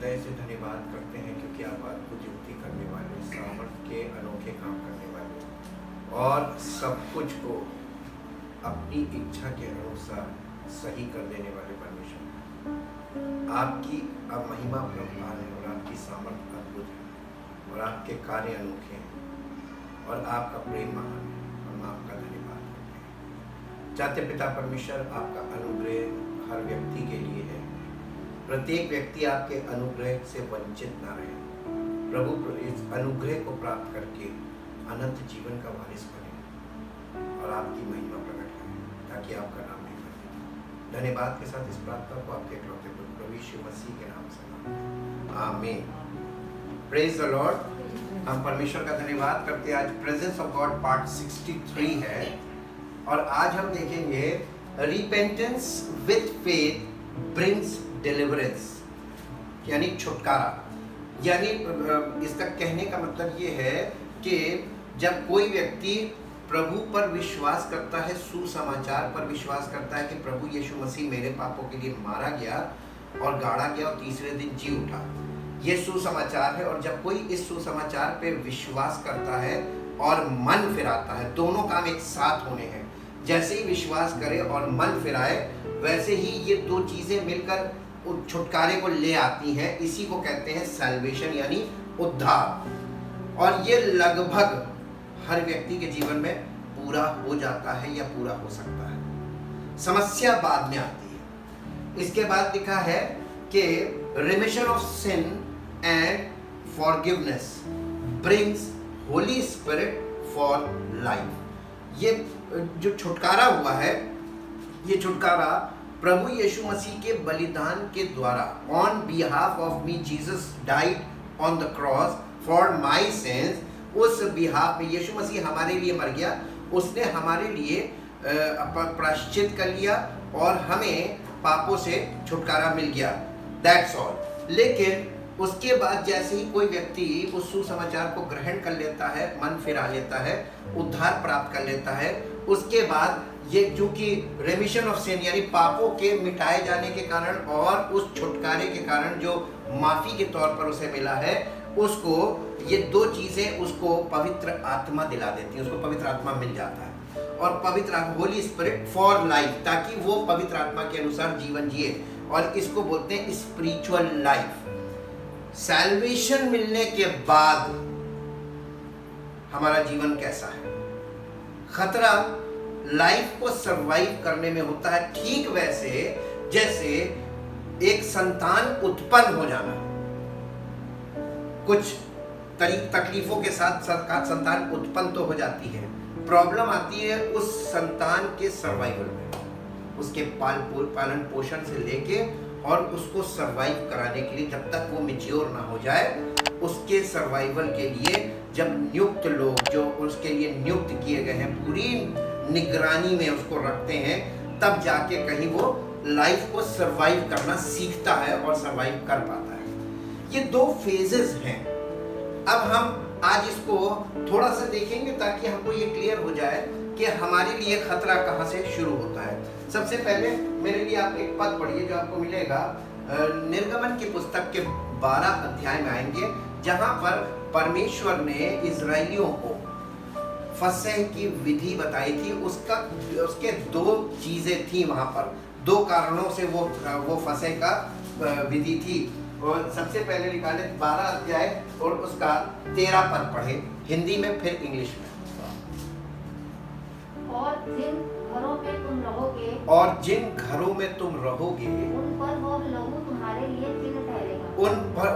हृदय से धन्यवाद करते हैं क्योंकि आप अद्भुत युक्ति करने वाले, सामर्थ के अनोखे काम करने वाले और सब कुछ को अपनी इच्छा के अनुसार सही कर देने वाले परमेश्वर। आपकी अब महिमा प्रभाव है और आपकी सामर्थ अद्भुत है और आपके कार्य अनोखे हैं और आपका प्रेम महान है। हम आपका धन्यवाद करते हैं। जाते पिता परमेश्वर, आपका अनुग्रह हर व्यक्ति के लिए है। प्रत्येक व्यक्ति आपके अनुग्रह से वंचित ना रहे। प्रभु इस अनुग्रह को प्राप्त करके अनंत जीवन का वारिस बने और आपकी महिमा प्रकट करें ताकि आपका नाम नहीं बने। धन्यवाद के साथ इस प्रार्थना को आपके इकलौते पुत्र प्रभु यीशु मसीह के नाम से आमीन। Praise the Lord. हम परमेश्वर का धन्यवाद करते हैं। आज प्रेजेंस ऑफ गॉड पार्ट 63 है और आज हम देखेंगे repentance with faith brings deliverance, यानी छुटकारा। यानी इसका कहने का मतलब ये है कि जब कोई व्यक्ति प्रभु पर विश्वास करता है, सुसमाचार पर विश्वास करता है कि प्रभु यीशु मसीह मेरे पापों के लिए मारा गया और गाड़ा गया और तीसरे दिन जी उठा, ये सुसमाचार है। और जब कोई इस सुसमाचार पे विश्वास करता है और मन फिराता है, दोनों काम एक साथ होने हैं। जैसे ही विश्वास करे और मन फिराए, वैसे ही ये दो चीजें मिलकर छुटकारे को ले आती हैं। इसी को कहते हैं सैल्वेशन, यानी उद्धार। और ये लगभग हर व्यक्ति के जीवन में पूरा हो जाता है या पूरा हो सकता है। समस्या बाद में आती है। इसके बाद लिखा है कि remission of sin and forgiveness brings Holy Spirit for life. ये जो छुटकारा हुआ है, ये छुटकारा प्रभु यीशु मसीह के बलिदान के द्वारा, on behalf of me Jesus died on the cross for my since, उस बिहाफ में यीशु मसीह हमारे लिए मर गया, उसने हमारे लिए प्रायश्चित कर लिया और हमें पापों से छुटकारा मिल गया। That's all. लेकिन उसके बाद जैसे ही कोई व्यक्ति उस सुसमाचार को ग्रहण कर लेता है, मन फिरा लेता है, उद्धार प्राप्त कर लेता है, उसके बाद ये चूंकि रेमिशन ऑफ सिन यानी पापों के मिटाए जाने के कारण और उस छुटकारे के कारण जो माफी के तौर पर उसे मिला है, उसको ये दो चीजें उसको पवित्र आत्मा दिला देती हैं, उसको पवित्र आत्मा मिल जाता है। और पवित्र होली स्पिरिट फॉर लाइफ, ताकि वो पवित्र आत्मा के अनुसार जीवन जिए, और इसको बोलते हैं स्पिरिचुअल लाइफ। सैल्वेशन मिलने के बाद हमारा जीवन कैसा है? खतरा लाइफ को सरवाइव करने में होता है, ठीक वैसे जैसे एक संतान उत्पन्न हो जाना। कुछ तकलीफों के साथ संतान उत्पन्न तो हो जाती है, प्रॉब्लम आती है उस संतान के सर्वाइवल में, उसके पालन पोषण से लेके और उसको सरवाइव कराने के लिए, जब तक वो मैच्योर ना हो जाए, उसके सर्वाइवल के लिए जब नियुक्त लोग जो उसके लिए नियुक्त किए गए हैं पूरी निगरानी में उसको रखते हैं, तब जाके कहीं वो लाइफ को सरवाइव करना सीखता है और सरवाइव कर पाता है। ये दो फेजेस हैं। अब हम आज इसको थोड़ा सा देखेंगे ताकि हमको ये क्लियर हो जाए कि हमारे लिए खतरा कहाँ से शुरू होता है। सबसे पहले मेरे लिए आप एक पद पढ़िए जो आपको मिलेगा निर्गमन की पुस्तक के 12 अध्याय में आएंगे, जहां पर परमेश्वर ने इजराइलियों को फसह की विधि बताई थी। उसके दो चीजें थी वहां पर, दो कारणों से वो फसह का विधि थी। और सबसे पहले निकाले 12 अध्याय और उसका 13 पद पढ़े, हिंदी में फिर इंग्लिश में। और जिन घरों में तुम रहोगे, उन पर वो लहू तुम्हारे लिए चिन्ह ठहरेगा।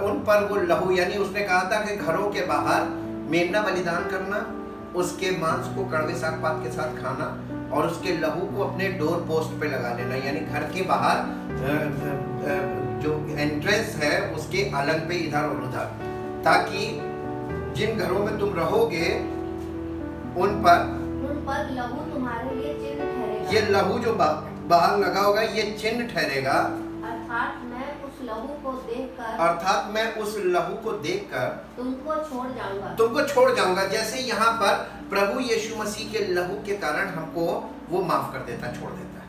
उन पर वो लहू, यानी उसने कहा था कि घरों के बाहर मेमना बलिदान करना, उसके मांस को कड़वे साग पात के साथ खाना और उसके लहू को अपने डोर पोस्ट पे लगा लेना, यानी घर के बाहर जो एंट्रेंस है उसके अलग पे इधर और उधर, ताकि जिन घरों में तुम रहोगे उन पर लहू तुम्हारे लिए चिन्ह ठहरेगा। ये लहू जो बाहर लगा होगा ये चिन्ह ठहरेगा। अर्थात मैं उस लहू को देखकर तुमको छोड़ जाऊंगा। जैसे यहाँ पर प्रभु यीशु मसीह के लहू के कारण हमको वो माफ कर देता, छोड़ देता है,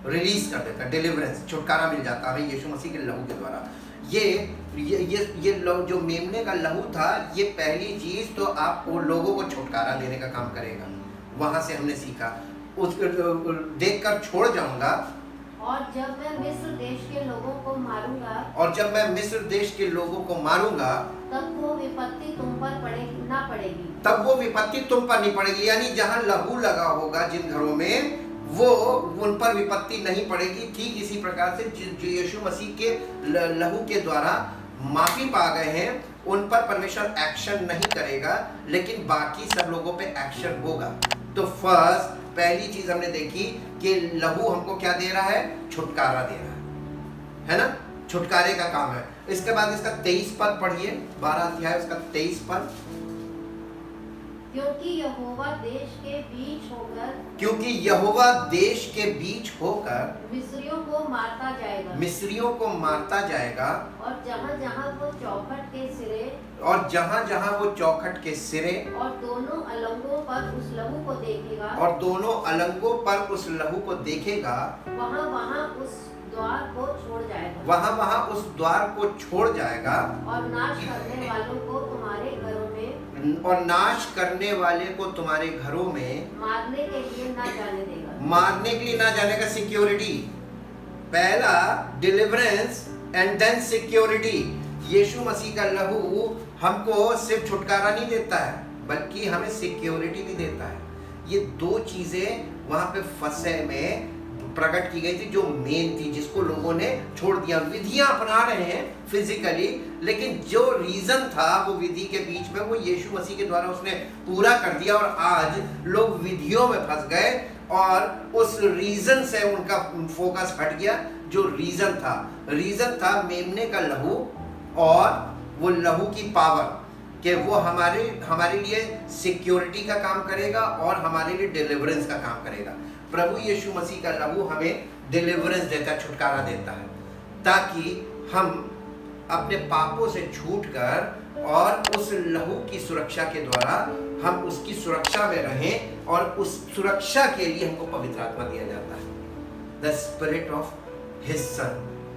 रिलीज कर देता, डिलीवरेंस, छुटकारा मिल जाता है यीशु मसीह के लहू के द्वारा। ये जो मेमने का लहू था, ये पहली चीज तो आप वो लोगों को छुटकारा देने का काम करेगा। वहां से हमने सीखा, उस देखकर छोड़ जाऊंगा, और जब मैं मिस्र देश के लोगों को मारूंगा, और जब मैं मिस्र देश के लोगों को मारूंगा, तब वो विपत्ति तुम पर ना पड़ेगी। तब वो विपत्ति तुम पर नहीं पड़ेगी। यानी जहां लहू लगा होगा जिन घरों में, वो उन पर विपत्ति नहीं पड़ेगी। ठीक इसी प्रकार से जो यीशु मसीह के लहू के द्वारा माफी पा गए हैं, उन पर परमेश्वर एक्शन नहीं करेगा, लेकिन बाकी सब लोगों पे एक्शन होगा। तो फर्स्ट पहली चीज हमने देखी कि लहू हमको क्या दे रहा है? छुटकारा दे रहा है ना? छुटकारे का काम है। इसके बाद इसका 23 पद पढ़िए, 12 अध्याय उसका 23 पद। क्योंकि यहोवा देश के बीच होकर, क्योंकि यहोवा देश के बीच होकर मिस्रियों को मारता जाएगा, मिस्रियों को मारता जाएगा, और जहाँ जहाँ वो चौखट के सिरे, और जहाँ जहाँ वो चौखट के सिरे, और दोनों अलंगों पर उस लहू को देखेगा, और दोनों अलंगों पर उस लहू को देखेगा, वहाँ वहाँ उस द्वार को छोड़ जाएगा, वहाँ वहाँ उस द्वार को छोड़ जाएगा, और नाश करने वालों को तुम्हारे घरों में, और नाश करने वाले को तुम्हारे घरों में मारने के लिए ना जाने देगा। मारने के लिए ना जाने का सिक्योरिटी। पहला डिलीवरेंस एंड देन सिक्योरिटी। यीशु मसीह का लहू हमको सिर्फ छुटकारा नहीं देता है, बल्कि हमें सिक्योरिटी भी देता है। ये दो चीजें वहां पे फसह में प्रकट की गई थी, जो मेन थी, जिसको लोगों ने छोड़ दिया। विधियां अपना रहे हैं फिजिकली, लेकिन जो रीजन था वो विधि के बीच में, वो यीशु मसीह के द्वारा उसने पूरा कर दिया। और आज लोग विधियों में फंस गए, और उस रीजन से उनका फोकस हट गया। जो रीजन था मेमने का लहू, और वो लहू की पावर, कि वो हमारे लिए सिक्योरिटी का काम करेगा और हमारे लिए डिलीवरेंस का काम करेगा। प्रभु यीशु मसीह का लहू हमें डिलीवरेंस देता है, छुटकारा देता है, ताकि हम अपने पापों से छूटकर और उस लहू की सुरक्षा के द्वारा हम उसकी सुरक्षा में रहें, और उस सुरक्षा के लिए हमको पवित्र आत्मा दिया जाता है। The spirit of his son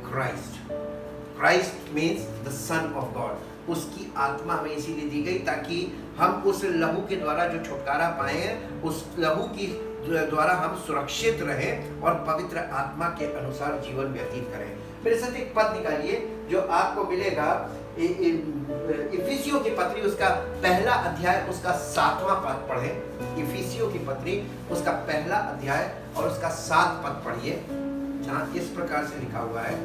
Christ means the son of God. उसकी आत्मा हमें इसीलिए दी गई ताकि हम उस लहू के द्वारा जो छुटकारा पाए, उस लहू की द्वारा हम सुरक्षित रहें और पवित्र आत्मा के अनुसार जीवन व्यतीत करें। मेरे साथ एक पद निकालिए जो आपको मिलेगा, इफिसियों की पत्री उसका पहला अध्याय उसका 7वां पद पढ़ें। इफिसियों की पत्री उसका पहला अध्याय और उसका 7 पद पढ़िए, जहां इस प्रकार से लिखा हुआ है,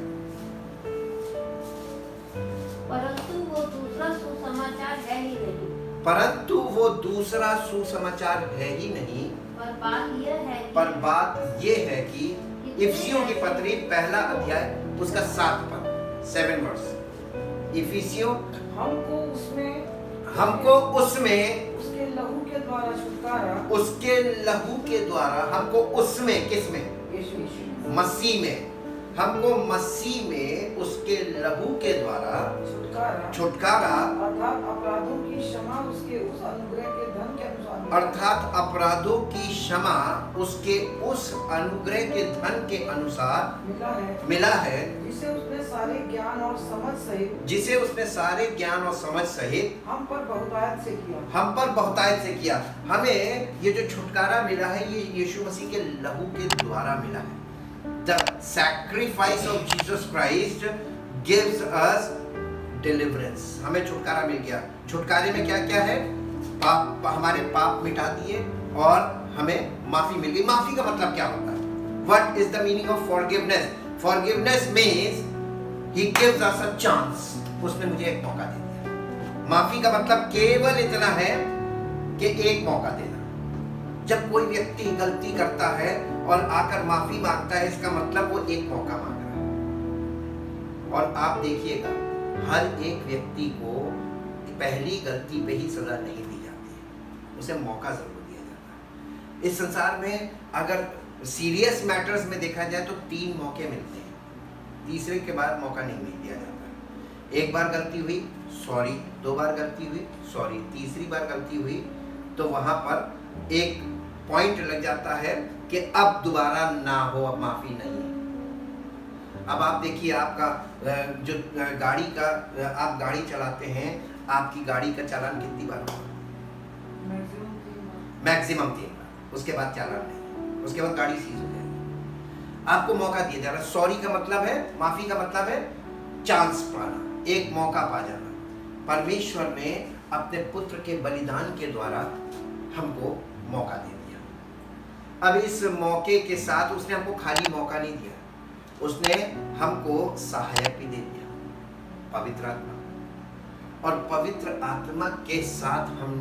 परंतु वो दूसरा सुसमाचार है ही नहीं, परंतु वो दूसरा सुसमाचार है ही नहीं, पर बात ये है कि इफिसियों की पत्री पहला अध्याय उसका 7 पद 7 वर्स। इफिसियों हमको उसमें उसके लहू के द्वारा छुटकारा, उसके लहू के द्वारा हमको उसमें, किसमें? मसीह में, हमको मसीह में उसके लहू के द्वारा छुटकारा अर्थात अपराधों की क्षमा उसके उस अनुग्रह के धन के अनुसार, अर्थात अपराधों की क्षमा उसके उस अनुग्रह के धन के अनुसार मिला है, जिसे उसने सारे ज्ञान और समझ सहित हम पर बहुतायत से किया। हमें ये जो छुटकारा मिला है, ये यीशु मसीह के लहू के द्वारा मिला है। The sacrifice of Jesus Christ gives us deliverance. हमें छुटकारा मिल गया। छुटकारे में क्या क्या है? हमारे पाप मिटा दिए और हमें माफी मिल गई। माफी का मतलब क्या होता है? What is the meaning of forgiveness? Forgiveness means He gives us a chance. उसने मुझे एक मौका दे दिया। माफी का मतलब केवल इतना है कि एक मौका देना। जब कोई व्यक्ति गलती करता है और आकर माफी मांगता है, इसका मतलब वो एक मौका मांग रहा है। और आप देखिएगा, हर एक व्यक्ति को पहली गलती पे ही सजा नहीं दी जाती है, उसे मौका जरूर दिया जाता है। इस संसार में अगर सीरियस मैटर्स में देखा जाए तो 3 मौके मिलते हैं, तीसरे के बाद मौका नहीं दिया जाता। एक बार गलती हुई, सॉरी। 2 बार गलती हुई, सॉरी। तीसरी बार गलती हुई तो वहां पर एक पॉइंट लग जाता है कि अब दोबारा ना हो, अब माफी नहीं। अब आप देखिए आपका जो गाड़ी का आप गाड़ी चलाते हैं, आपकी गाड़ी का चालान कितनी बार होगा? मैक्सिमम 3 बार, उसके बाद चालान नहीं, उसके बाद गाड़ी सीज हो जाएगी। आपको मौका दिया जा रहा है। सॉरी का मतलब है, माफी का मतलब है चांस पाना, एक मौका पा जाना। परमेश्वर ने अपने पुत्र के बलिदान के द्वारा हमको मौका दे दिया। अब इस मौके के साथ उसने हमको खाली मौका नहीं दिया, उसने हमको सहायक भी दे दिया, पवित्र आत्मा। और पवित्र आत्मा के साथ हम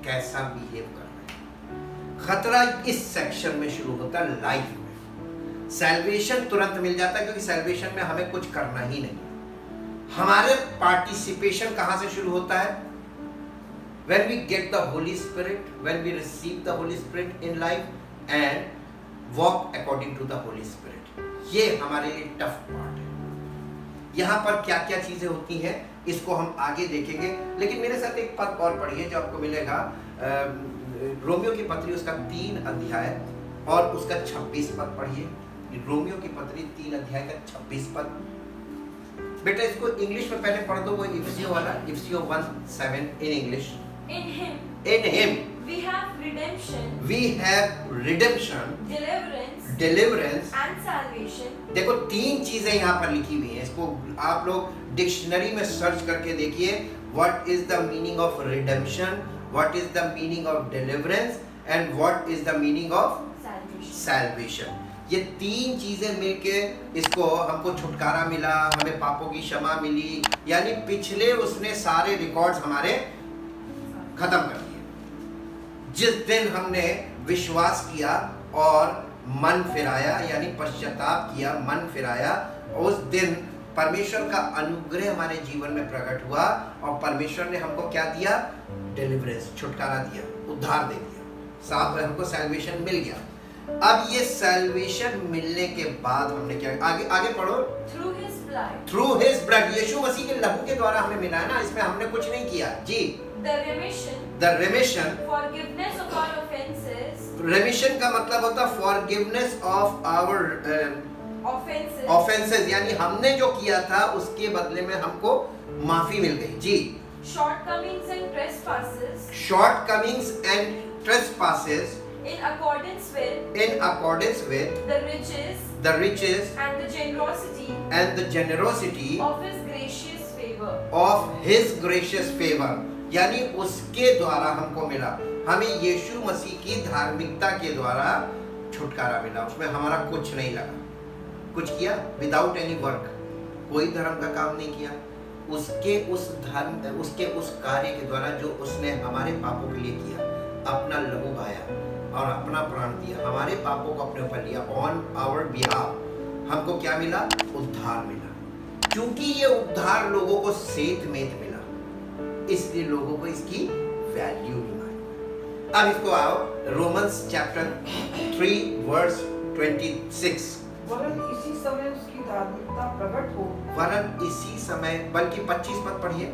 कैसा बिहेव कर रहे हैं, खतरा इस सेक्शन में शुरू होता है लाइफ में। सैल्वेशन तुरंत मिल जाता है, क्योंकि सैल्वेशन में हमें कुछ करना ही नहीं। हमारे पार्टिसिपेशन कहां से शुरू होता है? when we get the Holy Spirit, when we receive the Holy Spirit in life and walk according to the Holy Spirit. ये हमारे लिए टफ पार्ट है। यहाँ पर क्या क्या चीजें होती हैं इसको हम आगे देखेंगे, लेकिन मेरे साथ एक पद और पढ़िए जो आपको मिलेगा रोमियो की पत्री उसका 3 अध्याय और उसका 26 पद पढ़िए। रोमियो की पत्री 3 अध्याय का 26 पद। बेटा इसको इंग्लिश में पहले पढ़ दो, वो इफिसियों वाला, इफिसियों 1:7 in English. In him we have redemption, deliverance and salvation. देखो 3 चीजें यहाँ पर लिखी हुई हैं, इसको आप लोग डिक्शनरी में सर्च करके देखिए। What is the meaning of redemption, what is the meaning of deliverance and what is the meaning of salvation. ये 3 चीजें मिलके इसको हमको छुटकारा मिला, हमें पापों की क्षमा मिली, यानी पिछले उसने सारे रिकॉर्ड्स हमारे खत्म कर दिए। जिस दिन हमने विश्वास किया और मन फिराया, यानी पश्चाताप किया, मन फिराया, उस दिन परमेश्वर का अनुग्रह हमारे जीवन में प्रकट हुआ और परमेश्वर ने हमको क्या दिया? डिलीवरेंस, छुटकारा दिया, उद्धार दे दिया, साथ में हमको सैल्वेशन मिल गया। अब ये सैल्वेशन मिलने के बाद हमने क्या, आगे पढ़ो। थ्रू हिज ब्लड, यीशु मसीह के लहू के द्वारा हमें मिला है ना, इसमें हमने कुछ नहीं किया जी। The remission, forgiveness of our offenses. Remission का मतलब होता है forgiveness of our offenses, यानी हमने जो किया था उसके बदले में हमको माफी मिल गई जी। Shortcomings and trespasses. Shortcomings and trespasses. In accordance with the riches and the generosity of his gracious favor, यानी उसके द्वारा हमको मिला। हमें यीशु मसीह की धार्मिकता के द्वारा छुटकारा मिला, उसमें हमारा कुछ नहीं लगा, कुछ किया विदाउट एनी वर्क, कोई धर्म का काम नहीं किया, उसके उस कार्य के द्वारा जो उसने हमारे पापों के लिए किया, अपना लहू बहाया और अपना प्राण दिया, हमारे पापों को अपने ऊपर लिया। ऑन आवर बिहाफ हमको क्या मिला? उद्धार मिला। क्योंकि ये उद्धार लोगों को सेतमेत मिला, इसलिए लोगों को इसकी वैल्यू नहीं मालूम। अब इसको आओ रोमन्स चैप्टर 3 वर्स 26। वरन इसी समय उसकी धार्मिकता प्रकट हो, वरन इसी समय, बल्कि 25 पद पढ़िए।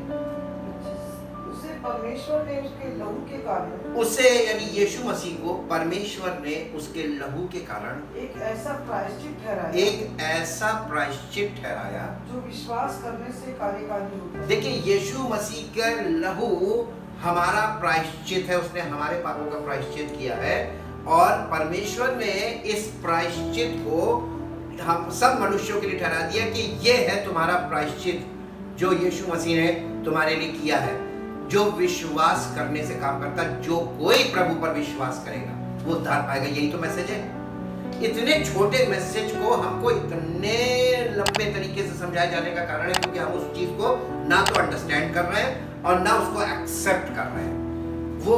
उसे परमेश्वर ने उसके लहू के कारण, उसे यानी यीशु मसीह को परमेश्वर ने उसके लहू के कारण एक ऐसा प्रायश्चित ठहराया जो विश्वास करने से कार्यकारी होता है। देखिए यीशु मसीह का लहू हमारा प्रायश्चित है, उसने हमारे पापों का प्रायश्चित किया है और परमेश्वर ने इस प्रायश्चित को हम सब मनुष्यों के लिए ठहरा दिया कि ये है तुम्हारा प्रायश्चित जो यीशु मसीह ने तुम्हारे लिए किया है, जो विश्वास करने से काम करता है। जो कोई प्रभु पर विश्वास करेगा वो उद्धार पाएगा। यही तो मैसेज है। इतने छोटे मैसेज को हमको इतने लंबे तरीके से समझाए जाने का कारण है क्योंकि हम उस चीज को ना तो अंडरस्टैंड कर रहे हैं और ना उसको एक्सेप्ट कर रहे हैं। वो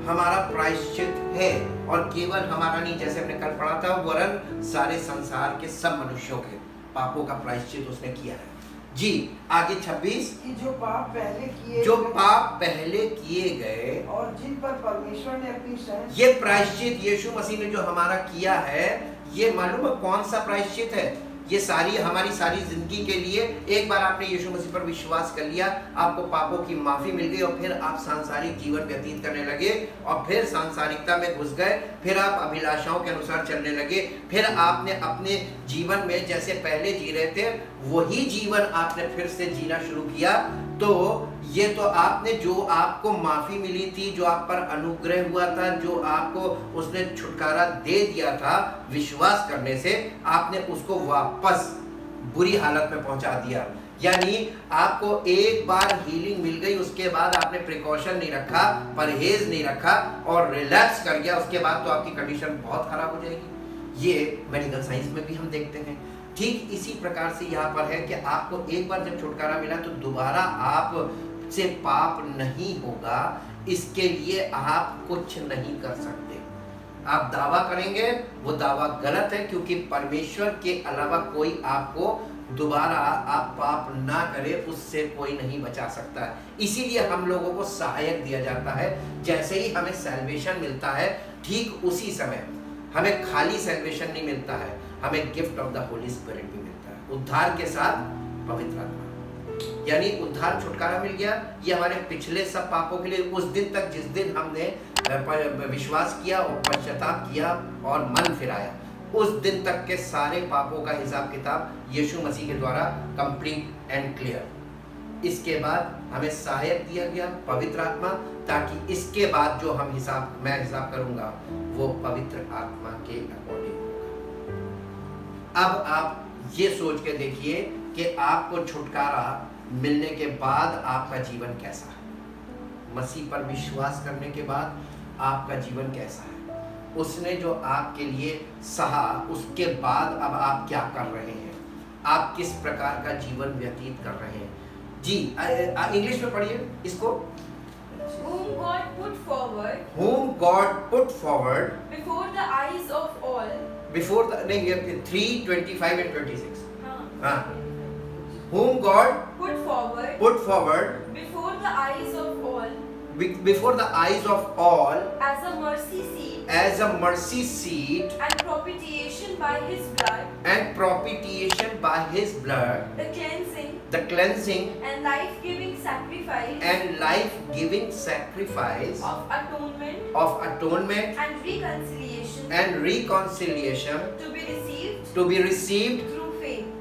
हमारा प्रायश्चित है और केवल हमारा नहीं, जैसे हमने कल पढ़ा था, वरन सारे संसार के सब मनुष्यों के पापों का प्रायश्चित उसने किया है जी। आगे 26 कि जो पाप पहले किए गए और जिन पर परमेश्वर ने अपनी सहन, ये प्रायश्चित यीशु मसीह ने जो हमारा किया है, ये मालूम है कौन सा प्रायश्चित है? ये सारी हमारी सारी जिंदगी के लिए। एक बार आपने यीशु मसीह पर विश्वास कर लिया, आपको पापों की माफी मिल गई और फिर आप सांसारिक जीवन व्यतीत करने लगे और फिर सांसारिकता में घुस गए, फिर आप अभिलाषाओं के अनुसार चलने लगे, फिर आपने अपने जीवन में जैसे पहले जी रहे थे वही जीवन आपने फिर से जीना शुरू किया। तो ये तो आपने जो आपको माफी मिली थी, जो आप पर अनुग्रह हुआ था, जो आपको उसने छुटकारा दे दिया था विश्वास करने से, आपने उसको वापस बुरी हालत में पहुंचा दिया। यानी आपको एक बार हीलिंग मिल गई, उसके बाद आपने प्रिकॉशन नहीं रखा, परहेज नहीं रखा और रिलैक्स कर गया, उसके बाद तो आपकी कंडीशन बहुत खराब हो जाएगी। ये मेडिकल साइंस में भी हम देखते हैं। ठीक इसी प्रकार से यहाँ पर है कि आपको एक बार जब छुटकारा मिला तो दोबारा आप से पाप नहीं होगा, इसके लिए आप कुछ नहीं कर सकते। आप दावा करेंगे वो दावा गलत है, क्योंकि परमेश्वर के अलावा कोई आपको दोबारा आप पाप ना करे उससे कोई नहीं बचा सकता है। इसीलिए हम लोगों को सहायक दिया जाता है। जैसे ही हमें सैल्वेशन मिलता है ठीक उसी समय हमें खाली सैल्वेशन नहीं मिलता है, हमें gift of the Holi spirit भी मिलता है, उद्धार के साथ पवित्र आत्मा। यानी उद्धार छुटकारा मिल गया, ये हमारे पिछले सब पापों के लिए उस दिन तक जिस दिन हमने विश्वास किया और पश्चाताप किया और मन फिराया, उस दिन तक के सारे पापों का हिसाब किताब यीशु मसीह के द्वारा कंप्लीट एंड क्लियर। इसके बाद हमें सहायक दिया गया पवित्र आत्मा, ताकि इसके बाद जो हम मैं हिसाब करूंगा वो पवित्र आत्मा के अकॉर्डिंग होगा। अब आप ये सोच के देखिए कि आपको छुटकारा मिलने के बाद आपका जीवन कैसा है। मसीह पर विश्वास करने के बाद आपका जीवन कैसा है, उसने जो आपके लिए सहा उसके बाद अब आप क्या कर रहे हैं, आप किस प्रकार का जीवन व्यतीत कर रहे हैं। जी इंग्लिश में पढ़िए इसको। Whom God put forward Whom God put forward before the eyes of all. before the नहीं 3, 25 and 26. हाँ. Whom God Put forward put forward before the eyes of all before the eyes of all as a mercy seat as a mercy seat and propitiation by his blood, and propitiation by his blood, the cleansing and life-giving sacrifice and life-giving sacrifice of atonement of atonement and reconciliation and reconciliation to be received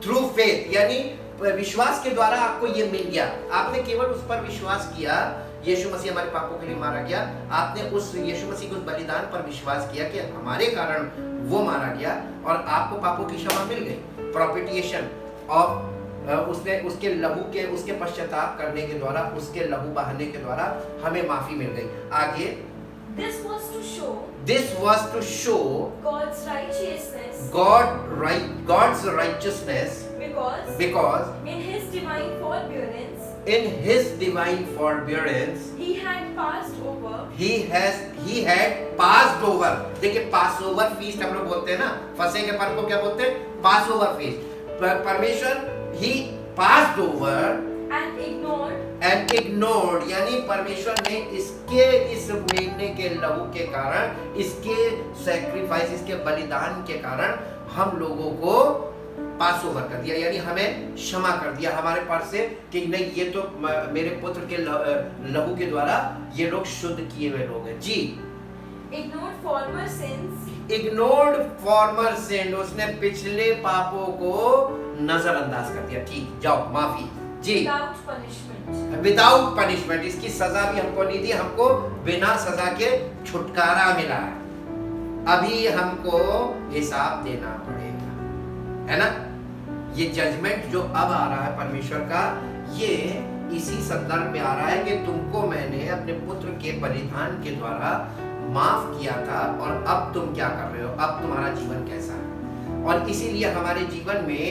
through faith। यानी विश्वास के द्वारा आपको ये मिल गया, आपने केवल उस पर विश्वास किया। यीशु मसीह हमारे पापों के लिए मारा गया, आपने उस यीशु मसीह के उस बलिदान पर विश्वास किया कि हमारे कारण वो मारा गया और आपको पापों की क्षमा मिल गई। प्रोपिटिएशन और उसने उसके लहू के उसके पश्चाताप करने के द्वारा, उसके लहू बहाने के द्वारा हमें माफी मिल गई। आगे This was to show God's righteousness because in his divine forbearance he had passed over देखिए पास ओवर फीस्ट हम लोग बोलते हैं ना, फंसे के पर्व को क्या बोलते हैं, पास ओवर फीस्ट। परमेश्वर ही पास्ड ओवर and ignored यानी परमेश्वर ने इसके इस मेमने के लहू के कारण, इसके सैक्रिफाइस, इसके बलिदान के कारण हम लोगों को पास ओवर कर दिया, यानी हमें क्षमा कर दिया हमारे पास से कि नहीं ये तो मेरे पुत्र के लहू के द्वारा ये लोग शुद्ध किए हुए लोग हैं। जी ignored former sin, उसने पिछले पापों को नजरअंदाज कर दिया। ठीक, जाओ माफी। जी विदाउट पनिशमेंट, इसकी सजा भी हमको नहीं दी, हमको बिना सजा के छुटकारा मिला है। अभी हमको हिसाब देना पड़ेगा, है ना। ये जजमेंट जो अब आ रहा है परमेश्वर का, ये इसी संदर्भ में आ रहा है कि तुमको मैंने अपने पुत्र के बलिदान के द्वारा माफ किया था और अब तुम क्या कर रहे हो, अब तुम्हारा जीवन कैसा है। और इसीलिए हमारे जीवन में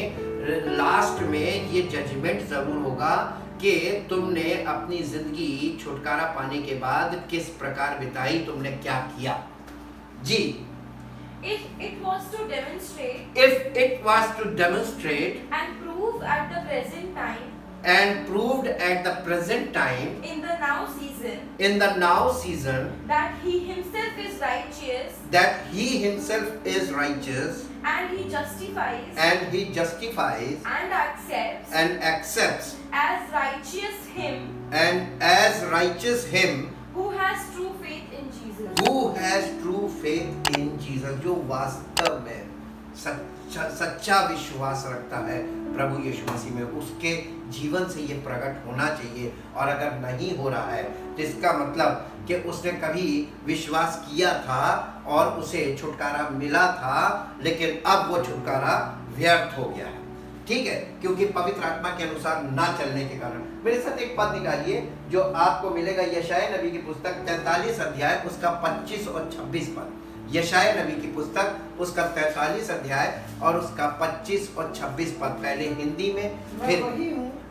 लास्ट में ये जजमेंट जरूर होगा कि तुमने अपनी जिंदगी छुटकारा पाने के बाद किस प्रकार बिताई, तुमने क्या किया। जी if it was to demonstrate and prove at the present time and proved at the present time in the now season in the now season that he himself is righteous that he himself is righteous and he justifies and he justifies and accepts and accepts as righteous him and as righteous him who has true faith in Jesus. who has true faith in Jesus, जो वास्तव में सच्चा विश्वास रखता है प्रभु यीशु मसीह में, उसके जीवन से ये प्रकट होना चाहिए। और अगर नहीं हो रहा है तो इसका मतलब कि उसने कभी विश्वास किया था और उसे छुटकारा मिला था, लेकिन अब वो छुटकारा व्यर्थ हो गया है। ठीक है, क्योंकि पवित्र आत्मा के अनुसार ना चलने के कारण। मेरे साथ एक पद निकालिए जो आपको मिलेगा यशायाह नबी की पुस्तक 43 अध्याय उसका 25 और 26 पद। यशायाह नबी की पुस्तक उसका 43 अध्याय और उसका 25 और 26 पद। पहले हिंदी में, फिर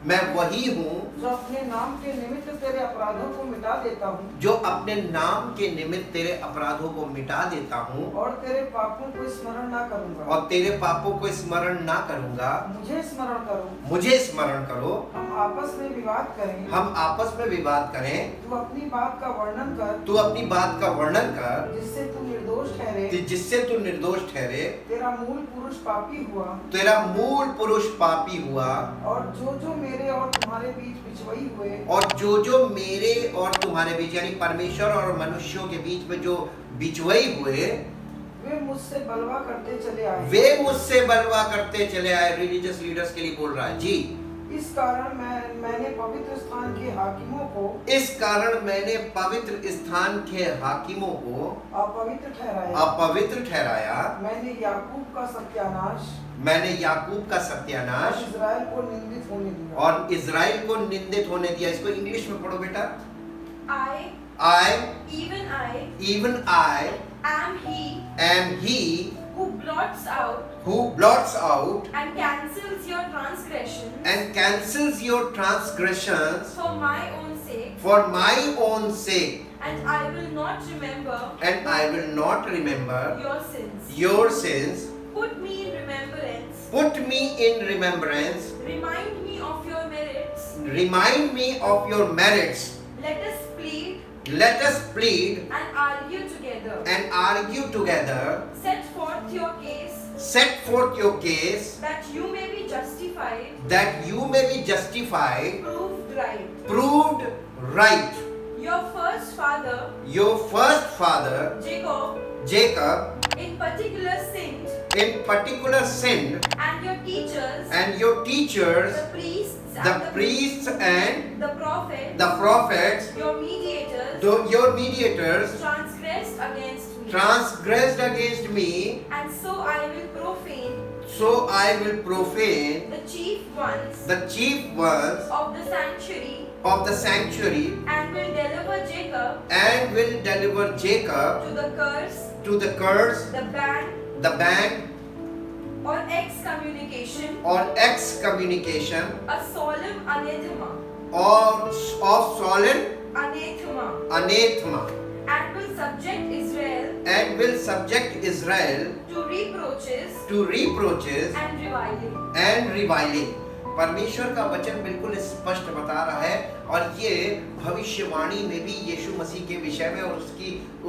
मैं वही हूँ जो अपने नाम के निमित्त तेरे अपराधों को मिटा देता हूँ, जो अपने नाम के निमित्त तेरे अपराधों को मिटा देता हूँ और तेरे पापों को स्मरण ना करूँगा, और तेरे पापों को स्मरण ना करूँगा। मुझे स्मरण करो, मुझे स्मरण करो, हम आपस में विवाद करें, हम आपस में विवाद करें, तू अपनी बात का वर्णन कर, तू अपनी बात का वर्णन कर, जिससे तू निर्दोष ठहरे, जिससे तू निर्दोष ठहरे, तेरा मूल पुरुष पापी हुआ, तेरा मूल पुरुष पापी हुआ, और जो मेरे और तुम्हारे बीच बिछुई हुए, और जो मेरे और तुम्हारे बीच यानी परमेश्वर और मनुष्यों के बीच में जो बिछुई हुए, वे मुझसे बलवा करते चले आए। वे मुझसे बलवा करते चले आए। रिलीजियस लीडर्स के लिए बोल रहा है जी। इस कारण मैंने पवित्र स्थान के हाकिमों को, इस कारण मैंने पवित्र स्थान के हाकिमों को अपवित्र ठहराया, अपवित्र ठहराया। मैंने याकूब का सत्यानाश, मैंने याकूब का सत्यानाश और इज़राइल को निंदित होने दिया। और इज़राइल को निंदित होने दिया। इसको इंग्लिश में पढ़ो बेटा। Even I am he who blots out and cancels your transgressions and cancels your transgressions for my own sake, for my own sake, and I will not remember and I will not remember your sins. your sins. Put me in remembrance. Put me in remembrance. Remind me of your merits. Remind me of your merits. Let us plead Let us plead and argue together. and argue together. Set forth your case, Set forth your case that you may be justified, that you may be justified, proved right. proved right. Your first father, Your first father, Jacob, in particular sinned, and your teachers, the priests and the the prophets, your mediators, your mediators transgressed against me, and so I will profane the chief ones of the sanctuary and will deliver Jacob to the curse, the ban, or excommunication a solemn anathema, or of solemn anathema, and will subject Israel to reproaches and and reviling. reviling. परमेश्वर का वचन बिल्कुल स्पष्ट बता रहा है, और ये भविष्यवाणी में भी यीशु मसीह के विषय में और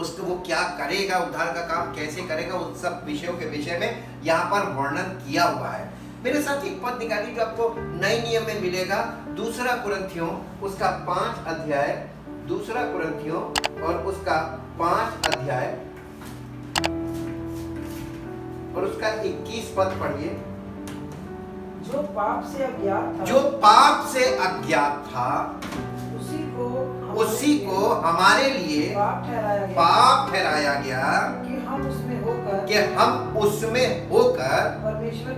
उसको वो क्या करेगा, उद्धार का काम कैसे करेगा, उन सब विषयों के विषय में यहाँ पर वर्णन किया हुआ है। मेरे साथ एक पद निकाली जो आपको नए नियम में मिलेगा, 2 कुरिन्थियों उसका 5 अध्याय, 2 कुरिन्थियों और उसका 5 अध्याय और उसका 21 पद पढ़िए। जो पाप से अज्ञात था, उसी को हमारे लिए पाप ठहराया गया कि हम उसमें होकर परमेश्वर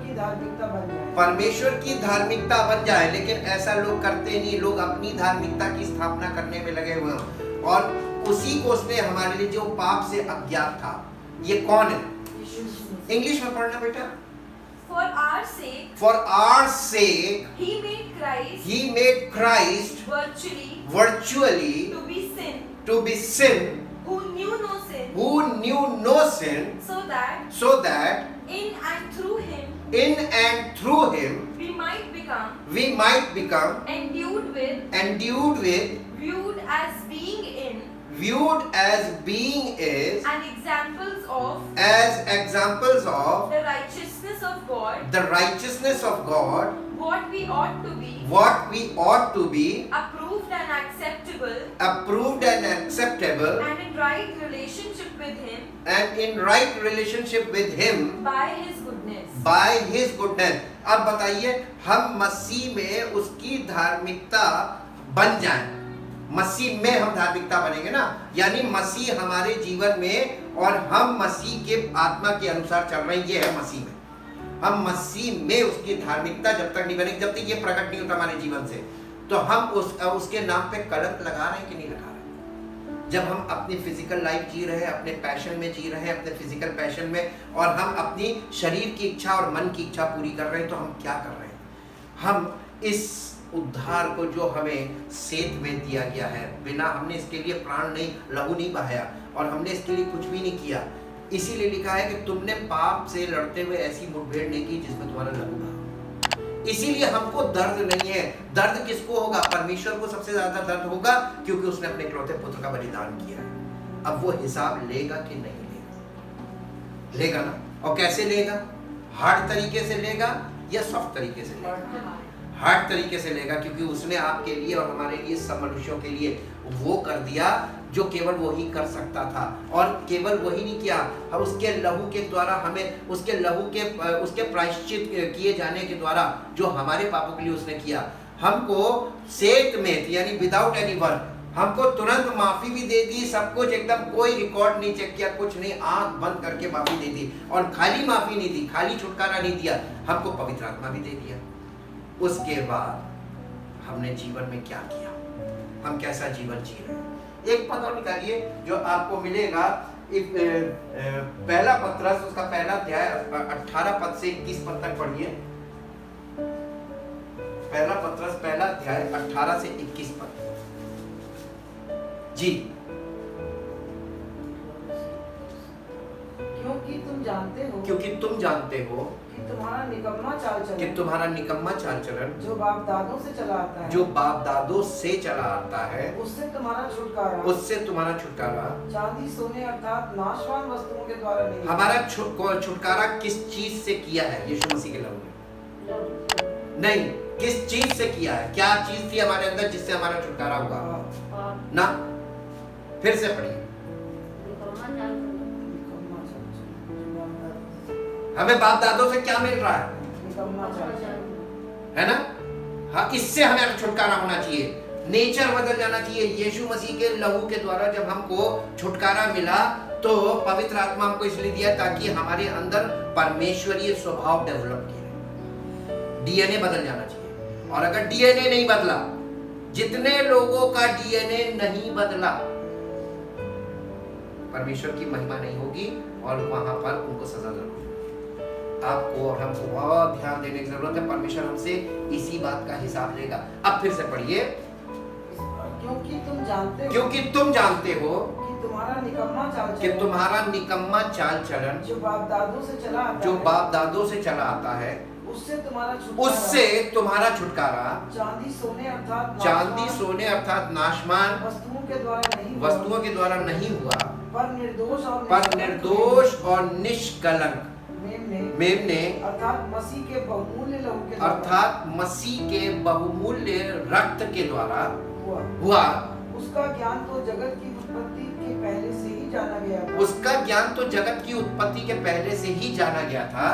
की धार्मिकता बन जाए। लेकिन ऐसा लोग करते नहीं, लोग अपनी धार्मिकता की स्थापना करने में लगे हुए हैं। और उसी को उसने हमारे लिए जो पाप से अज्ञात था, ये कौन है? इंग्लिश में पढ़ना बेटा। For our sake, He made Christ virtually to be sin, who knew no sin, so that in and through him we might become become endued with, viewed as being in, and examples of the righteousness of God, what we ought to be, approved and acceptable, and in right relationship with Him, by His goodness. अब बताइए, हम मसीह में उसकी धार्मिकता बन जाएं। मसीह में हम धार्मिकता बनेंगे ना, यानी मसीह हमारे जीवन में और हम मसीह के आत्मा के अनुसार चल रहे हैं, ये है मसीह में। हम मसीह में उसकी धार्मिकता जब तक नहीं बनेगी, जब तक ये प्रकट नहीं होता हमारे जीवन से, तो हम उसके नाम पे कलंक लगा रहे हैं कि नहीं लगा रहे? जब हम अपनी फिजिकल लाइफ जी रहे हैं, अपने पैशन में जी रहे हैं, अपने फिजिकल पैशन में, और हम अपनी शरीर की इच्छा और मन की इच्छा पूरी कर रहे हैं, तो हम क्या कर रहे हैं? हम इस उद्धार को जो हमें सेत में दिया गया है, बिना हमने इसके लिए प्राण नहीं, लहू नहीं बहाया, और हमने इसके लिए कुछ भी नहीं किया, इसीलिए लिखा है कि तुमने पाप से लड़ते हुए ऐसी मुठभेड़ नहीं की जिसमें तुम्हारा लहू बहा। इसीलिए हमको दर्द नहीं है। दर्द किसको होगा? परमेश्वर को सबसे ज्यादा दर्द होगा, क्योंकि उसने अपने इकलौते पुत्र का बलिदान किया है। अब वो हिसाब लेगा कि नहीं लेगा? लेगा ना। और कैसे लेगा? हार्ड तरीके से लेगा या सॉफ्ट तरीके से लेगा? हार्ड तरीके से लेगा, क्योंकि उसने आपके लिए और हमारे लिए, सब मनुष्यों के लिए वो कर दिया जो केवल वो ही कर सकता था। और केवल वही नहीं किया, उसके लहू के द्वारा हमें, उसके लहू के उसके प्रायश्चित किए जाने के द्वारा जो हमारे पापों के लिए उसने किया, हमको सेट में, यानी विदाउट एनी वर्क, हमको तुरंत माफी भी दे दी, सब कुछ एकदम, कोई रिकॉर्ड नहीं चेक किया, कुछ नहीं, आंख बंद करके माफी दे दी। और खाली माफी नहीं दी, खाली छुटकारा नहीं दिया, हमको पवित्र आत्मा भी दे दिया। उसके बाद हमने जीवन में क्या किया? हम कैसा जीवन जी रहे हैं? एक पद और निकालिए जो आपको मिलेगा, पहला पत्रस, उसका पहला अध्याय 18 पद से 21 पद तक पढ़िए। पहला पत्रस पहला अध्याय 18 से 21 पद जी। क्योंकि तुम जानते हो कि तुम्हारा निकम्मा चाल चलन जो बाप दादों से चला आता है, उससे तुम्हारा छुटकारा चांदी सोने अर्थात नाशवान वस्तुओं के द्वारा नहीं। हमारा छुटकारा किस चीज से किया है? यीशु मसीह के लहू ने। नहीं, किस चीज से किया है? क्या चीज थी हमारे अंदर जिससे हमारा छुटकारा हुआ? ना, फिर से पढ़िए। हमें बाप दादों से क्या मिल रहा है? है ना? हाँ, इससे हमें छुटकारा होना चाहिए, नेचर बदल जाना चाहिए। यीशु मसीह के लहू के द्वारा जब हमको छुटकारा मिला, तो पवित्र आत्मा हमको इसलिए दिया ताकि हमारे अंदर परमेश्वरीय स्वभाव डेवलप किया। डीएनए बदल जाना चाहिए। और अगर डीएनए नहीं बदला, जितने लोगों का डीएनए नहीं बदला, परमेश्वर की महिमा नहीं होगी और वहां पर उनको सजा जरूर। आपको और हमको बहुत ध्यान देने की जरूरत है। परमेश्वर हमसे इसी बात का हिसाब लेगा। अब फिर से पढ़िए। क्योंकि तुम जानते हो कि तुम्हारा निकम्मा चाल चलन जो बाप दादों से चला आता है, उससे तुम्हारा छुटकारा चांदी सोने अर्थात नाशमान वस्तुओं के द्वारा नहीं हुआ, पर निर्दोष और निष्कलंक मेमने अर्थात मसीह के बहुमूल्य रक्त के द्वारा हुआ। उसका ज्ञान तो जगत की उत्पत्ति के पहले से ही जाना गया था। उसका ज्ञान तो जगत की उत्पत्ति के पहले से ही जाना गया था,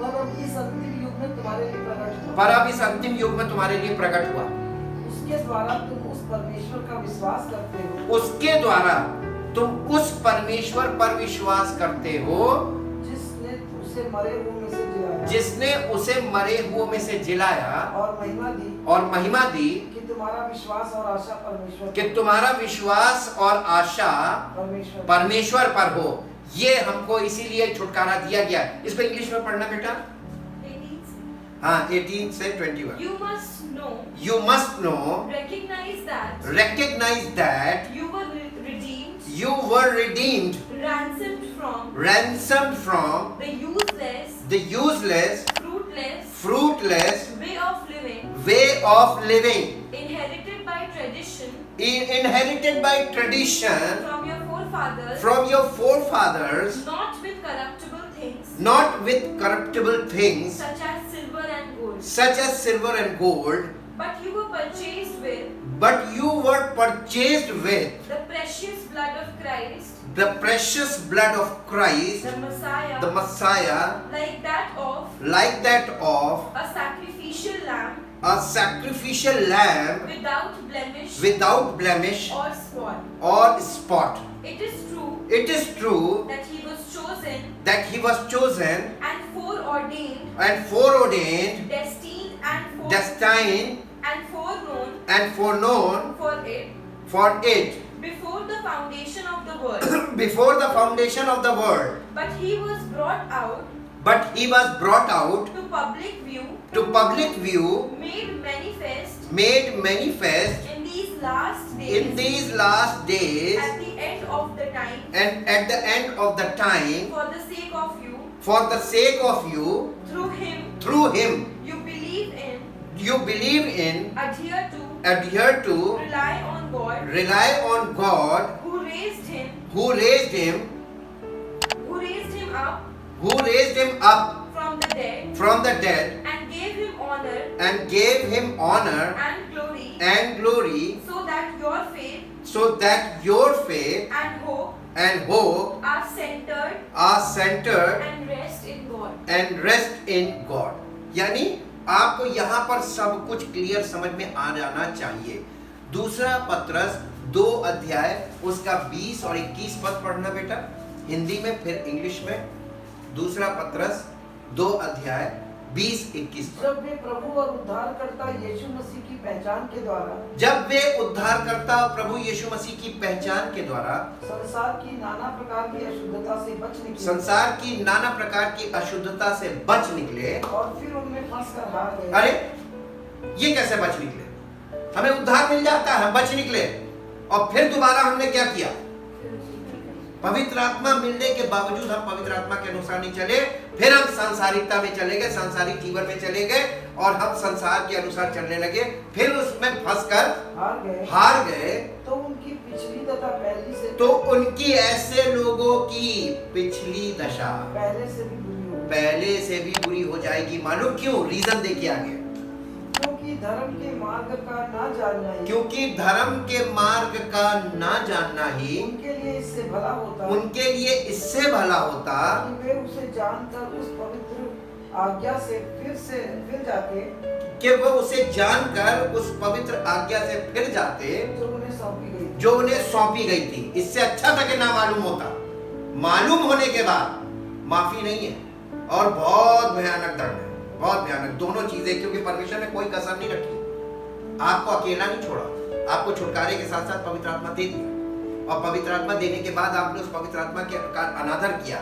पर अब इस अंतिम युग में तुम्हारे लिए प्रकट हुआ। उसके द्वारा तुम उस परमेश्वर का विश्वास करते हो। उसके द्वारा तुम उस परमेश्वर पर विश्वास करते हो जिसने उसे मरे हुओं में से जिलाया और महिमा दी कि तुम्हारा विश्वास और आशा परमेश्वर पर हो। ये हमको इसीलिए छुटकारा दिया गया। इसको इंग्लिश में पढ़ना बेटा। 18 से 21। You must know, recognize that you were redeemed, ransomed from the useless, fruitless way of living inherited by tradition inherited by tradition from your forefathers, from your forefathers, not with corruptible things not with corruptible things such as silver and gold, such as silver and gold, but you were purchased with but you were purchased with the precious blood of Christ, the precious blood of Christ, the the Messiah, like that of a sacrificial lamb a sacrificial lamb without blemish or spot. It is true that he was chosen and foreordained, destined and foreknown for it before the foundation of the world. But he was brought out to public view, made manifest in these last days at the end of the time for the sake of you, through him you believe in, adhere to rely on God, who raised him up from the dead and gave him honor and glory, so that your faith and hope are centered and rest in God. यानी आपको यहाँ पर सब कुछ clear समझ में आ जाना चाहिए। दूसरा पत्रस 2 अध्याय उसका 20 और 21 पद पढ़ना बेटा, हिंदी में फिर इंग्लिश में। दूसरा पत्रस 2 अध्याय 20-21 पद। जब वे प्रभु और उद्धारकर्ता यीशु मसीह की पहचान के द्वारा संसार की नाना प्रकार की अशुद्धता से बच निकले और फिर उनमें फंसकर हार गए। अरे ये कैसे बच निकले? हमें उद्धार मिल जाता है, बच निकले, और फिर दोबारा हमने क्या किया? पवित्र आत्मा मिलने के बावजूद हम पवित्र आत्मा के अनुसार नहीं चले, फिर हम सांसारिकता में चले गए, सांसारिक जीवन में चले गए और हम संसार के अनुसार चलने लगे, फिर उसमें फंसकर हार गए। तो उनकी ऐसे लोगों की पिछली दशा पहले से भी बुरी हो जाएगी। मालूम क्यों? रीजन देखिए आगे। क्योंकि धर्म के मार्ग का ना जानना ही उनके लिए इससे भला होता कि वे उसे जानकर उस पवित्र आज्ञा से फिर जाते जो उन्हें सौंपी गई थी। इससे अच्छा था कि ना मालूम होता। मालूम होने के बाद माफी नहीं है और बहुत भयानक दंड है, बहुत भयानक दोनों चीजें, क्योंकि परमेश्वर ने कोई कसर नहीं रखी, आपको अकेला नहीं छोड़ा, आपको छुटकारे के साथ साथ पवित्र आत्मा दे दिया, और पवित्र आत्मा देने के बाद आपने उस पवित्र आत्मा का अनादर किया,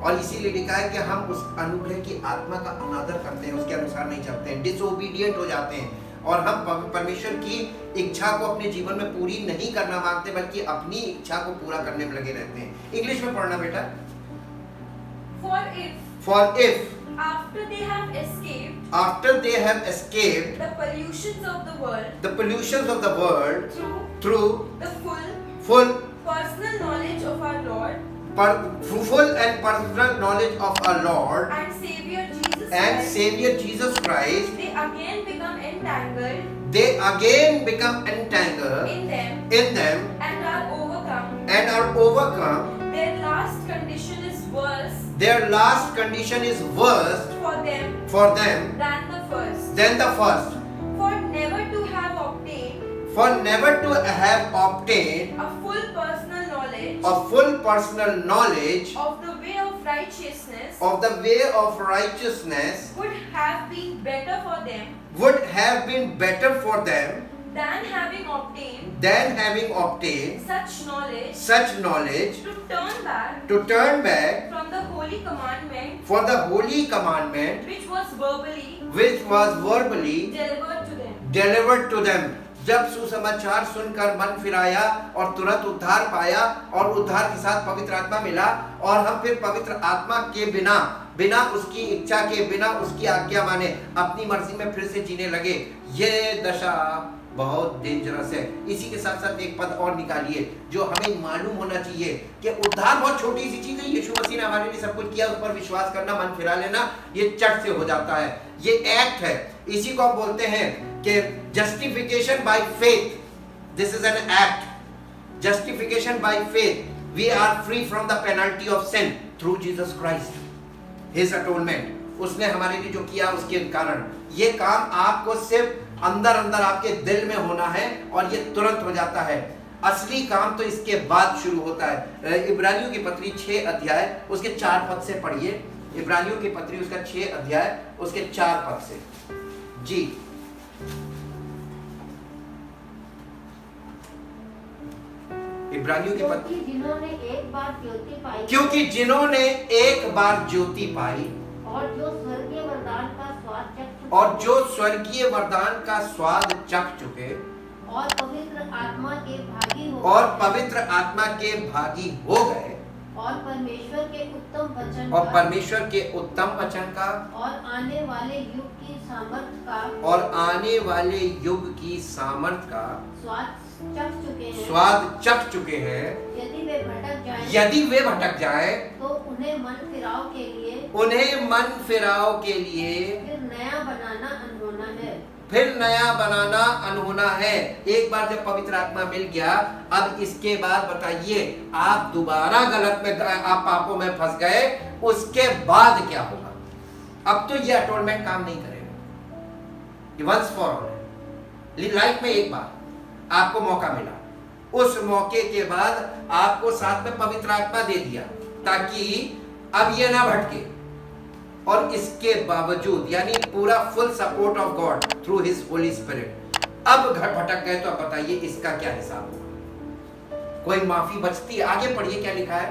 और इसीलिए लिखा है कि हम उस अनुग्रह की आत्मा का अनादर करते हैं, उसके अनुसार नहीं चलते हैं, डिसोबीडिएंट हो जाते हैं, और हम परमेश्वर की इच्छा को अपने जीवन में पूरी नहीं करना मांगते, बल्कि अपनी इच्छा को पूरा करने में लगे रहते हैं। इंग्लिश में पढ़ना बेटा। For if after they have escaped the pollutions of the world through the full personal knowledge of our Lord and Savior Jesus Christ, they again become entangled in them and are overcome. Their last condition is worse for them than the first. For never to have obtained a full personal knowledge of the way of righteousness would have been better for them than having obtained such knowledge to turn back from the holy commandment which was verbally delivered to them. जब सुसमाचार सुनकर मन फिराया और तुरंत उद्धार पाया और उद्धार के साथ पवित्र आत्मा मिला, और हम फिर पवित्र आत्मा के बिना, बिना उसकी इच्छा के, बिना उसकी आज्ञा माने अपनी मर्जी में फिर से जीने लगे। ये दशा बहुत डेंजरस है। इसी के साथ साथ एक पद और निकालिए जो हमें मालूम होना चाहिए कि उद्धार बहुत छोटी सी चीज है। यीशु मसीह ने हमारे लिए सब कुछ किया, उस पर विश्वास करना, मन फिरा लेना, ये चट से हो जाता है। ये एक्ट है, इसी को हम बोलते हैं कि justification by faith. This is an act. Justification by faith. We are free from the penalty of sin through Jesus Christ, his atonement. उसने हमारे लिए जो किया उसके कारण ये काम आपको सिर्फ अंदर अंदर आपके दिल में होना है और ये तुरंत हो जाता है। असली काम तो इसके बाद शुरू होता है। इब्रानियों की पत्री 6 अध्याय उसके 4 पद से पढ़िए। इब्रानियों की पत्री उसका 6 अध्याय उसके 4 पद से। जी, इब्रानियों की पत्री। जिन्होंने एक बार ज्योति पाई, क्योंकि जिन्होंने एक बार ज्योति पाई और जो स्वर्गीय वरदान का स्वाद चख चुके, और जो स्वर्गीय वरदान का स्वाद चख चुके और पवित्र आत्मा के भागी हो, और पवित्र आत्मा के भागी हो गए, और परमेश्वर के उत्तम वचन और का, परमेश्वर के उत्तम वचन का, और आने वाले युग की सामर्थ का, और आने वाले युग की सामर्थ का स्वाद चख चुके हैं। स्वाद चख चुके हैं। यदि वे भटक जाएं, यदि वे भटक जाए तो उन्हें मन फिराव के लिए, उन्हें मन फिराव के लिए फिर नया बनाना अनहोना है। फिर नया बनाना अनहोना है। एक बार जब पवित्र आत्मा मिल गया, अब इसके बाद बताइए आप दोबारा गलत में, आप पापों में फंस गए, उसके बाद क्या होगा? अब तो ये अटोनमेंट काम नहीं करेगा। वंस फॉर ऑल लाइफ में एक बार आपको मौका मिला, उस मौके के बाद आपको साथ में पवित्र आत्मा दे दिया ताकि अब ये ना भटके, और इसके बावजूद यानी पूरा full support of God through his Holi spirit, अब घर भटक गए तो अब बताइए इसका क्या हिसाब होगा? कोई माफी बचती है? आगे पढ़िए क्या लिखा है।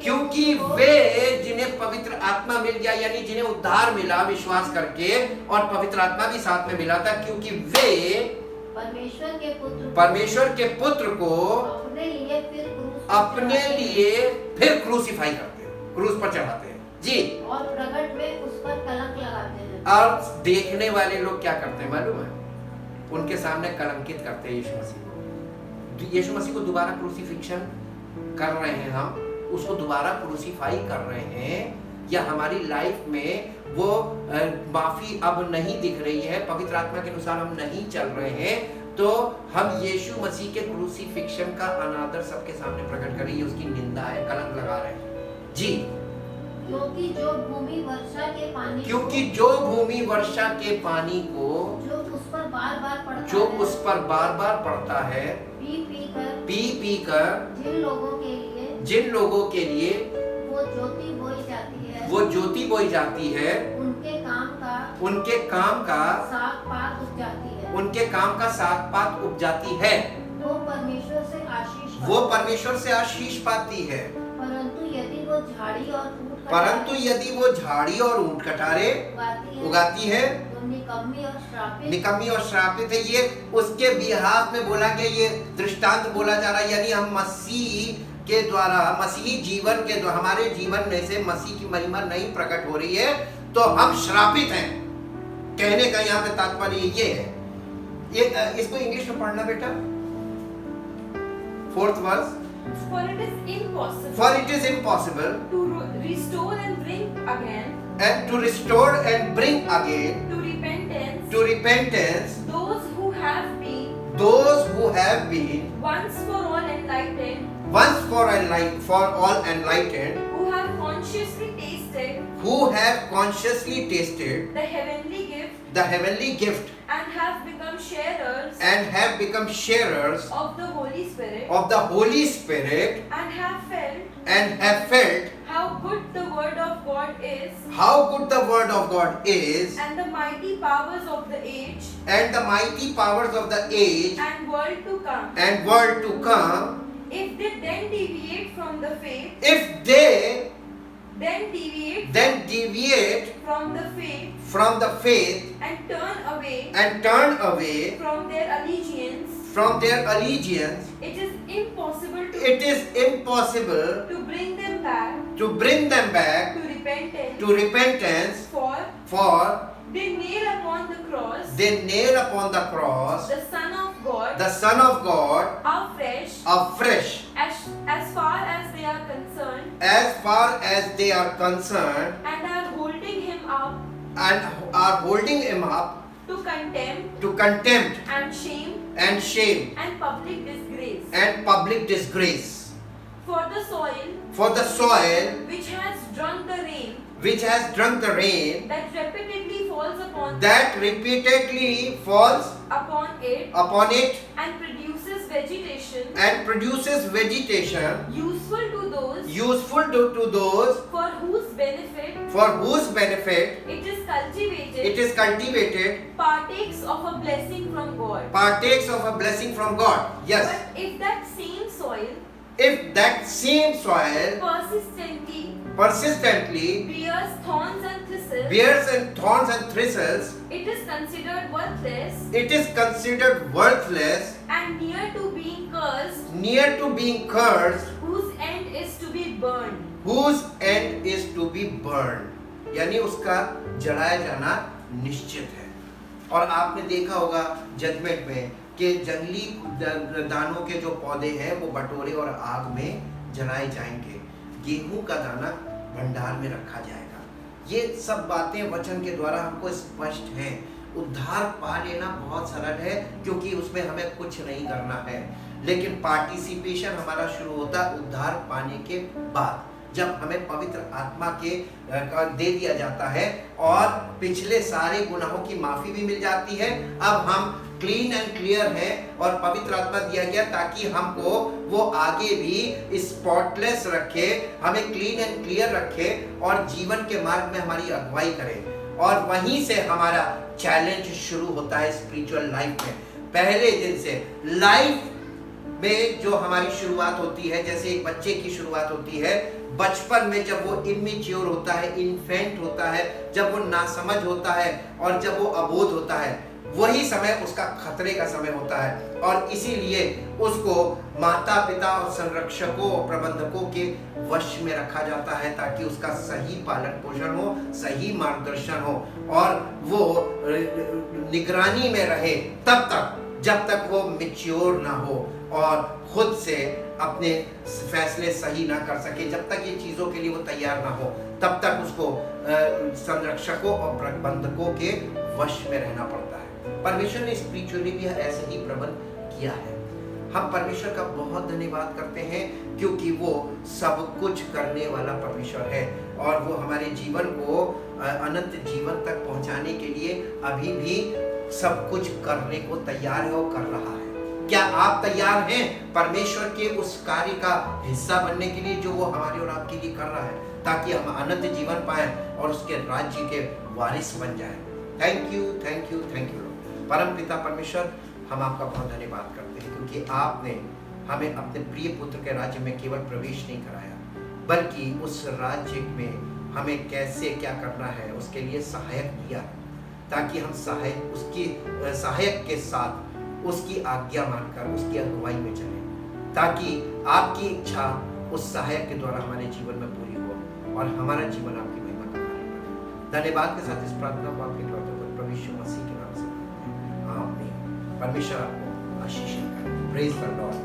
क्योंकि वे जिन्हें पवित्र आत्मा मिल गया, यानी जिन्हें उद्धार मिला विश्वास करके, और पवित्र आत्मा भी साथ में मिला था, क्योंकि वे परमेश्वर के पुत्र को अपने लिए फिर क्रूसीफाई करते हैं, क्रूस पर चढ़ाते हैं। जी, और प्रकट में उस पर कलंक लगाते हैं। और देखने वाले लोग क्या करते हैं मालूम है? उनके सामने कलंकित करते हैं यीशु मसीह को। यीशु मसीह को दोबारा क्रूसीफिक्शन कर रहे हैं, हम उसको दोबारा क्रूसीफाई कर रहे हैं, या हमारी लाइफ में वो माफी अब नहीं दिख रही है, पवित्र आत्मा के अनुसार हम नहीं चल रहे हैं, तो हम यीशु मसीह के क्रूसीफिक्शन का अनादर सबके सामने प्रकट कर रही है, उसकी निंदा है, कलंक लगा रहे हैं। जी, क्योंकि जो भूमि वर्षा के पानी को जो उस पर बार बार पड़ता है, पी कर जिन लोगों के लिए वो ज्योति बोई जाती है, उनके काम का साग पात उग जाती है, वो परमेश्वर से आशीष पाती है। परंतु यदि वो झाड़ी और ऊंट कटारे उगाती है, तो निकम्मी और श्रापित है। ये उसके बिहाफ में बोला गया, ये दृष्टांत बोला जा रहा है, यानी हम मसीह के द्वारा, मसीही जीवन के द्वारा, हमारे जीवन में से मसीह की महिमा नहीं प्रकट हो रही है, तो हम श्रापित हैं। कहने का यहाँ पे तात्पर्य ये है। ये इसको इंग्लिश में पढ़ना बेटा, 4th verse। For it is impossible to restore and bring again to repentance those who have been once for all enlightened, who have consciously tasted the heavenly gift and have become sharers of the Holy Spirit and have felt how good the word of God is, and the mighty powers of the age and world to come, if they then deviate from the faith, then deviate from the faith and turn away from their allegiance, it is impossible to bring them back to repentance, for they nail upon the cross the Son of God afresh, as far as they are concerned, and are holding him up to contempt and shame and public disgrace. For the soil which has drunk the rain that repeatedly falls upon it and produces vegetation useful to those for whose benefit it is cultivated, partakes of a blessing from God. Yes. But if that same soil persistently bears thorns and thistles, it is considered worthless and near to being cursed, whose end is to be burned. यानी उसका जलाया जाना निश्चित है। और आपने देखा होगा जजमेंट में कि जंगली दानों के जो पौधे हैं वो बटोरे और आग में जलाए जाएंगे, गेहूं का दाना भंडार में रखा जाएगा। ये सब बातें वचन के द्वारा हमको स्पष्ट हैं। उद्धार पा लेना बहुत सरल है क्योंकि उसमें हमें कुछ नहीं करना है, लेकिन पार्टिसिपेशन हमारा शुरू होता है उद्धार पाने के बाद, जब हमें पवित्र आत्मा के दे दिया जाता है और पिछले सारे गुनाहों की माफी भी मिल जाती है। अब हम क्लीन एंड क्लियर हैं और पवित्र आत्मा दिया गया ताकि हमको वो आगे भी स्पॉटलेस रखे, हमें क्लीन एंड क्लियर रखे और जीवन के मार्ग में हमारी अगुवाई करे। और वहीं से हमारा चैलेंज शुरू होता है स्पिरिचुअल लाइफ में। पहले दिन से लाइफ में जो हमारी शुरुआत होती है, जैसे एक बच्चे की शुरुआत होती है बचपन में, जब वो इमेच्योर होता है, इन्फेंट होता है, जब वो नासमझ होता है और जब वो अबोध होता है, वही समय उसका खतरे का समय होता है। और इसीलिए उसको माता पिता और संरक्षकों और प्रबंधकों के वश में रखा जाता है ताकि उसका सही पालन पोषण हो, सही मार्गदर्शन हो और वो निगरानी में रहे तब तक जब तक वो मैच्योर ना हो और खुद से अपने फैसले सही ना कर सके। जब तक ये चीज़ों के लिए वो तैयार ना हो तब तक उसको संरक्षकों और प्रबंधकों के वश में रहना पड़ता है। परमेश्वर ने स्पिरिचुअली भी ऐसे ही प्रबंध किया है। हम परमेश्वर का बहुत धन्यवाद करते हैं क्योंकि वो सब कुछ करने वाला परमेश्वर है और वो हमारे जीवन को अनंत जीवन तक पहुंचाने के लिए अभी भी सब कुछ करने को तैयार है और कर रहा है। क्या आप तैयार हैं परमेश्वर के उस कार्य का हिस्सा बनने के लिए जो वो हमारे और आपके लिए कर रहा है, ताकि हम अनंत जीवन पाएं और उसके राज्य के वारिस बन जाएं। थैंक यू परम पिता परमेश्वर, हम आपका बहुत धन्यवाद करते हैं क्योंकि आपने हमें अपने प्रिय पुत्र के राज्य में केवल प्रवेश नहीं कराया बल्कि उस राज्य में हमें कैसे क्या करना है उसके लिए सहायक दिया ताकि हम उसकी सहायक के साथ उसकी आज्ञा मानकर उसकी अगुवाई में चलें, ताकि आपकी इच्छा उस सहायक के द्वारा हमारे जीवन में पूरी हो और हमारा जीवन आपकी महिमा का कार्य करे। धन्यवाद के साथ इस प्रार्थना को आपके द्वारा प्रभु यीशु मसीह के नाम से आमीन। परमेश्वर आपको आशीष करे। Praise the Lord.